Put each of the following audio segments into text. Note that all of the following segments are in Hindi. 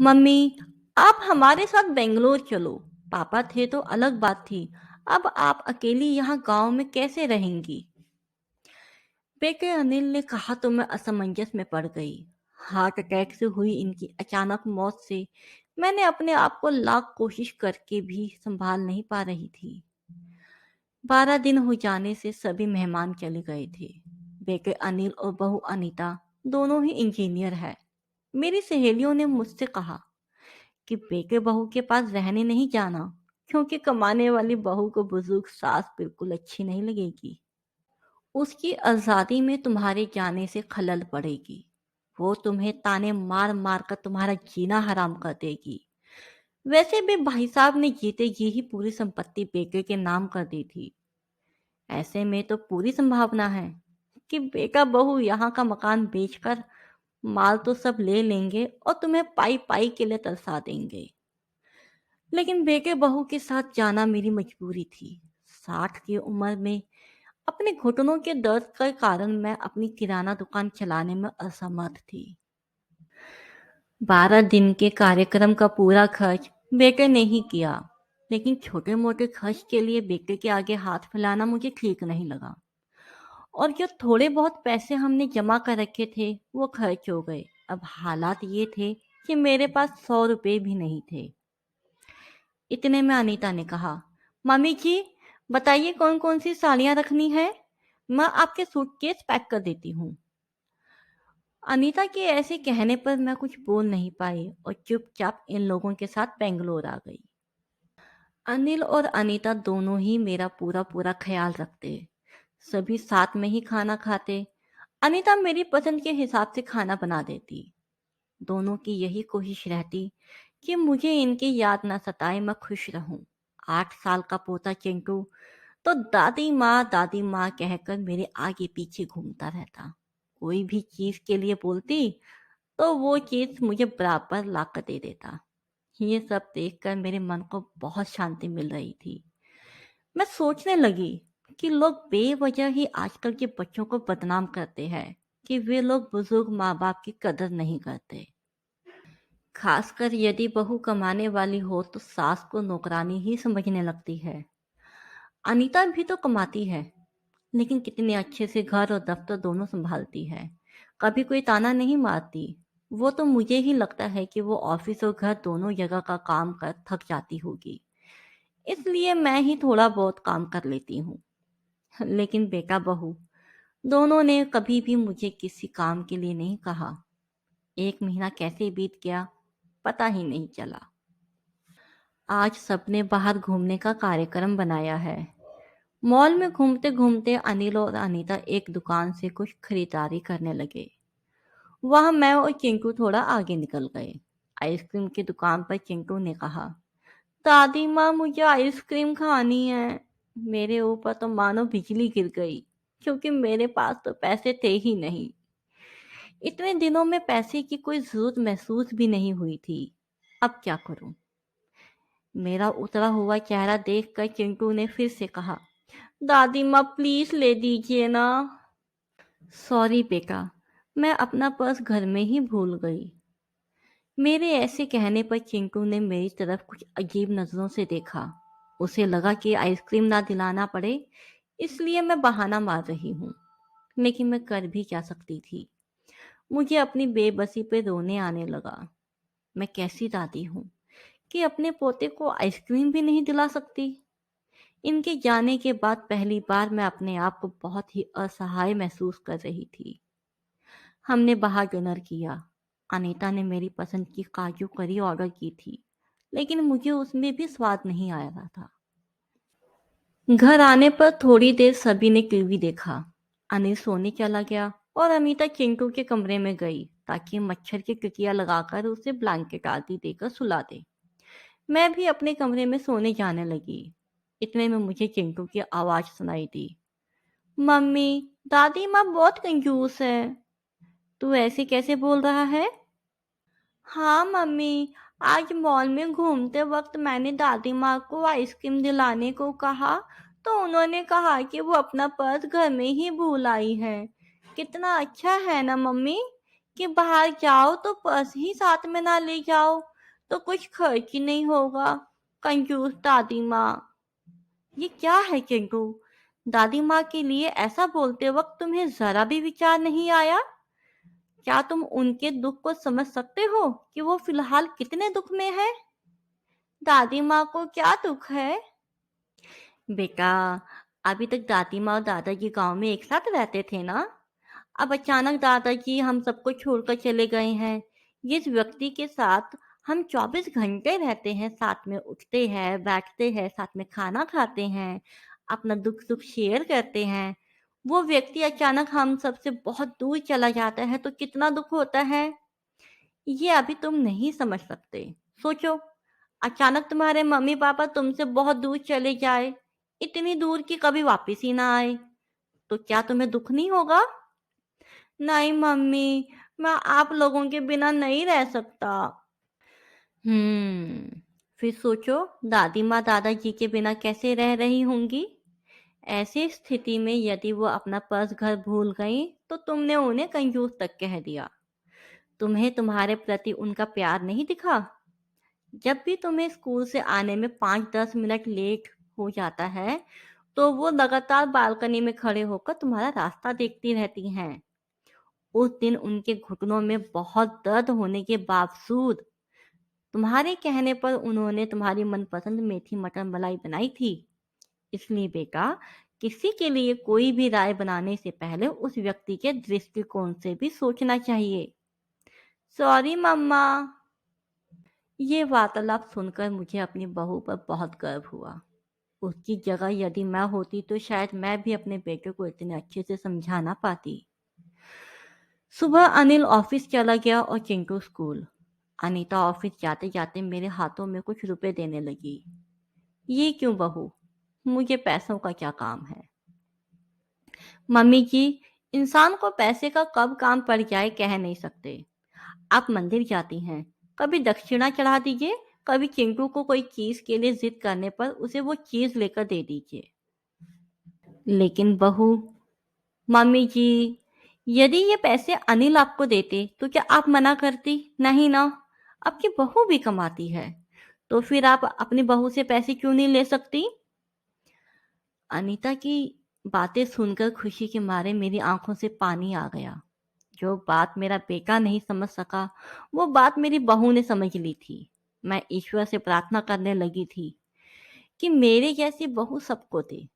मम्मी, आप हमारे साथ बेंगलोर चलो। पापा थे तो अलग बात थी। अब आप अकेली यहाँ गांव में कैसे रहेंगी? बेटे अनिल ने कहा तो मैं असमंजस में पड़ गई। हार्ट अटैक से हुई इनकी अचानक मौत से मैंने अपने आप को लाख कोशिश करके भी संभाल नहीं पा रही थी। 12 दिन हो जाने से सभी मेहमान चले गए थे। बेटे अनिल और बहू अनीता दोनों ही इंजीनियर है। मेरी सहेलियों ने मुझसे कहा कि बेटे बहू के पास रहने नहीं जाना, क्योंकि कमाने वाली बहू को बुजुर्ग सास बिल्कुल अच्छी नहीं लगेगी। उसकी आजादी में तुम्हारे जाने से खलल पड़ेगी। वो तुम्हें ताने मार मार कर तुम्हारा जीना हराम कर देगी। वैसे भी भाई साहब ने जीते जी ही पूरी संपत्ति बेटे के नाम कर दी थी। ऐसे में तो पूरी संभावना है कि बेटा बहू यहाँ का मकान बेचकर माल तो सब ले लेंगे और तुम्हें पाई पाई के लिए तरसा देंगे। लेकिन बेटे बहू के साथ जाना मेरी मजबूरी थी। 60 की उम्र में अपने घुटनों के दर्द के कारण मैं अपनी किराना दुकान चलाने में असमर्थ थी। 12 दिन के कार्यक्रम का पूरा खर्च बेटे ने ही किया। लेकिन छोटे मोटे खर्च के लिए बेटे के आगे हाथ फैलाना मुझे ठीक नहीं लगा। और जो थोड़े बहुत पैसे हमने जमा कर रखे थे वो खर्च हो गए। अब हालात ये थे कि मेरे पास 100 रुपए भी नहीं थे। इतने में अनीता ने कहा, मम्मी जी, बताइए कौन कौन सी साड़ियाँ रखनी है। मैं आपके सूटकेस पैक कर देती हूँ। अनीता के ऐसे कहने पर मैं कुछ बोल नहीं पाई और चुपचाप इन लोगों के साथ बेंगलोर आ गई। अनिल और अनीता दोनों ही मेरा पूरा पूरा ख्याल रखते। सभी साथ में ही खाना खाते। अनीता मेरी पसंद के हिसाब से खाना बना देती। दोनों की यही कोशिश रहती कि मुझे इनकी याद ना सताए, मैं खुश रहूं। 8 साल का पोता चिंटू तो दादी माँ कहकर मेरे आगे पीछे घूमता रहता। कोई भी चीज के लिए बोलती तो वो चीज मुझे बराबर ला कर दे देता। ये सब देखकर मेरे मन को बहुत शांति मिल रही थी। मैं सोचने लगी कि लोग बेवजह ही आजकल के बच्चों को बदनाम करते हैं कि वे लोग बुजुर्ग माँ बाप की कदर नहीं करते। खासकर यदि बहू कमाने वाली हो तो सास को नौकरानी ही समझने लगती है। अनीता भी तो कमाती है, लेकिन कितने अच्छे से घर और दफ्तर दोनों संभालती है। कभी कोई ताना नहीं मारती। वो तो मुझे ही लगता है कि वो ऑफिस और घर दोनों जगह का काम कर थक जाती होगी, इसलिए मैं ही थोड़ा बहुत काम कर लेती हूँ। लेकिन बेटा बहू दोनों ने कभी भी मुझे किसी काम के लिए नहीं कहा। 1 महीना कैसे बीत गया पता ही नहीं चला। आज सबने बाहर घूमने का कार्यक्रम बनाया है। मॉल में घूमते घूमते अनिल और अनीता एक दुकान से कुछ खरीदारी करने लगे। वहां मैं और चिंटू थोड़ा आगे निकल गए। आइसक्रीम की दुकान पर चिंटू ने कहा, दादी माँ, मुझे आइसक्रीम खानी है। मेरे ऊपर तो मानो बिजली गिर गई, क्योंकि मेरे पास तो पैसे थे ही नहीं। इतने दिनों में पैसे की कोई जरूरत महसूस भी नहीं हुई थी। अब क्या करूं? मेरा उतरा हुआ चेहरा देखकर चिंटू ने फिर से कहा, दादी माँ प्लीज ले दीजिए ना। सॉरी बेटा, मैं अपना पर्स घर में ही भूल गई। मेरे ऐसे कहने पर चिंटू ने मेरी तरफ कुछ अजीब नजरों से देखा। उसे लगा कि आइसक्रीम ना दिलाना पड़े, इसलिए मैं बहाना मार रही हूँ। लेकिन मैं कर भी क्या सकती थी। मुझे अपनी बेबसी पे रोने आने लगा। मैं कैसी दादी हूँ कि अपने पोते को आइसक्रीम भी नहीं दिला सकती। इनके जाने के बाद पहली बार मैं अपने आप को बहुत ही असहाय महसूस कर रही थी। हमने बाहर डिनर किया। अनीता ने मेरी पसंद की काजू करी ऑर्डर की थी, लेकिन मुझे उसमें भी स्वाद नहीं आ रहा था। घर आने पर थोड़ी देर सभी ने टीवी देखा। अनिल सोने चला गया और अनीता चिंटू के कमरे में गई ताकि मच्छर की टिकिया लगाकर उसे ब्लैंकेट आदि देकर सुला दे। मैं भी अपने कमरे में सोने जाने लगी। इतने में मुझे चिंटू की आवाज सुनाई दी, मम्मी, दादी माँ बहुत कंजूस है। तू ऐसे कैसे बोल रहा है? हाँ मम्मी, आज मॉल में घूमते वक्त मैंने दादी माँ को आइसक्रीम दिलाने को कहा तो उन्होंने कहा कि वो अपना पर्स घर में ही भूल आई है। कितना अच्छा है ना मम्मी, कि बाहर जाओ तो पर्स ही साथ में ना ले जाओ, तो कुछ खर्च ही नहीं होगा। कंजूस दादी माँ। ये क्या है चिंटू? दादी माँ के लिए ऐसा बोलते वक्त तुम्हें जरा भी विचार नहीं आया? क्या तुम उनके दुख को समझ सकते हो कि वो फिलहाल कितने दुख में है? दादी माँ को क्या दुख है? बेटा, अभी तक दादी माँ और दादाजी गांव में एक साथ रहते थे ना। अब अचानक दादाजी हम सबको छोड़कर चले गए हैं। जिस व्यक्ति के साथ हम 24 घंटे रहते हैं, साथ में उठते हैं, बैठते हैं, साथ में खाना खाते हैं, अपना दुख सुख शेयर करते हैं, वो व्यक्ति अचानक हम सबसे बहुत दूर चला जाता है तो कितना दुख होता है। ये अभी तुम नहीं समझ सकते। सोचो, अचानक तुम्हारे मम्मी पापा तुमसे बहुत दूर चले जाए, इतनी दूर कि कभी वापस ही ना आए, तो क्या तुम्हें दुख नहीं होगा? नहीं मम्मी, मैं आप लोगों के बिना नहीं रह सकता। हम्म, फिर सोचो, दादी माँ दादाजी के बिना कैसे रह रही होंगी। ऐसी स्थिति में यदि वो अपना पर्स घर भूल गई तो तुमने उन्हें कंजूस तक कह दिया। तुम्हें तुम्हारे प्रति उनका प्यार नहीं दिखा। जब भी तुम्हें स्कूल से आने में 5-10 मिनट लेट हो जाता है तो वो लगातार बालकनी में खड़े होकर तुम्हारा रास्ता देखती रहती हैं। उस दिन उनके घुटनों में बहुत दर्द होने के बावजूद तुम्हारे कहने पर उन्होंने तुम्हारी मनपसंद मेथी मटर मलाई बनाई थी। इसलिए बेटा, किसी के लिए कोई भी राय बनाने से पहले उस व्यक्ति के दृष्टिकोण से भी सोचना चाहिए। सॉरी मम्मा। ये वार्तालाप सुनकर मुझे अपनी बहू पर बहुत गर्व हुआ। उसकी जगह यदि मैं होती तो शायद मैं भी अपने बेटे को इतने अच्छे से समझा ना पाती। सुबह अनिल ऑफिस चला गया और चिंटू स्कूल। अनीता ऑफिस जाते जाते मेरे हाथों में कुछ रुपए देने लगी। ये क्यों बहू, मुझे पैसों का क्या काम है? मम्मी जी, इंसान को पैसे का कब काम पड़ जाए कह नहीं सकते। आप मंदिर जाती हैं, कभी दक्षिणा चढ़ा दीजिए, कभी चिंटू को कोई चीज के लिए जिद करने पर उसे वो चीज लेकर दे दीजिए। लेकिन बहू, मम्मी जी, यदि ये पैसे अनिल आपको देते तो क्या आप मना करती? नहीं ना। आपकी बहू भी कमाती है, तो फिर आप अपनी बहू से पैसे क्यों नहीं ले सकती? अनीता की बातें सुनकर खुशी के मारे मेरी आंखों से पानी आ गया। जो बात मेरा बेटा नहीं समझ सका, वो बात मेरी बहू ने समझ ली थी। मैं ईश्वर से प्रार्थना करने लगी थी कि मेरे जैसी बहू सबको दे।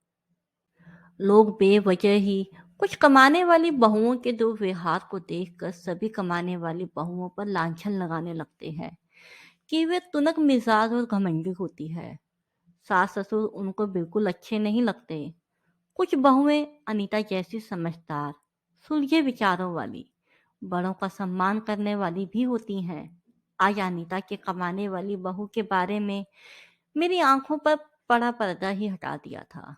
लोग बेवजह ही कुछ कमाने वाली बहुओं के दुर्व्यवहार को देखकर सभी कमाने वाली बहुओं पर लांछन लगाने लगते हैं कि वे तुनक मिजाज और घमंडी होती है। सास ससुर उनको बिल्कुल अच्छे नहीं लगते। कुछ बहुएं अनीता जैसी समझदार, सुलझे विचारों वाली, बड़ों का सम्मान करने वाली भी होती हैं। आज अनीता के कमाने वाली बहू के बारे में मेरी आंखों पर पड़ा पर्दा ही हटा दिया था।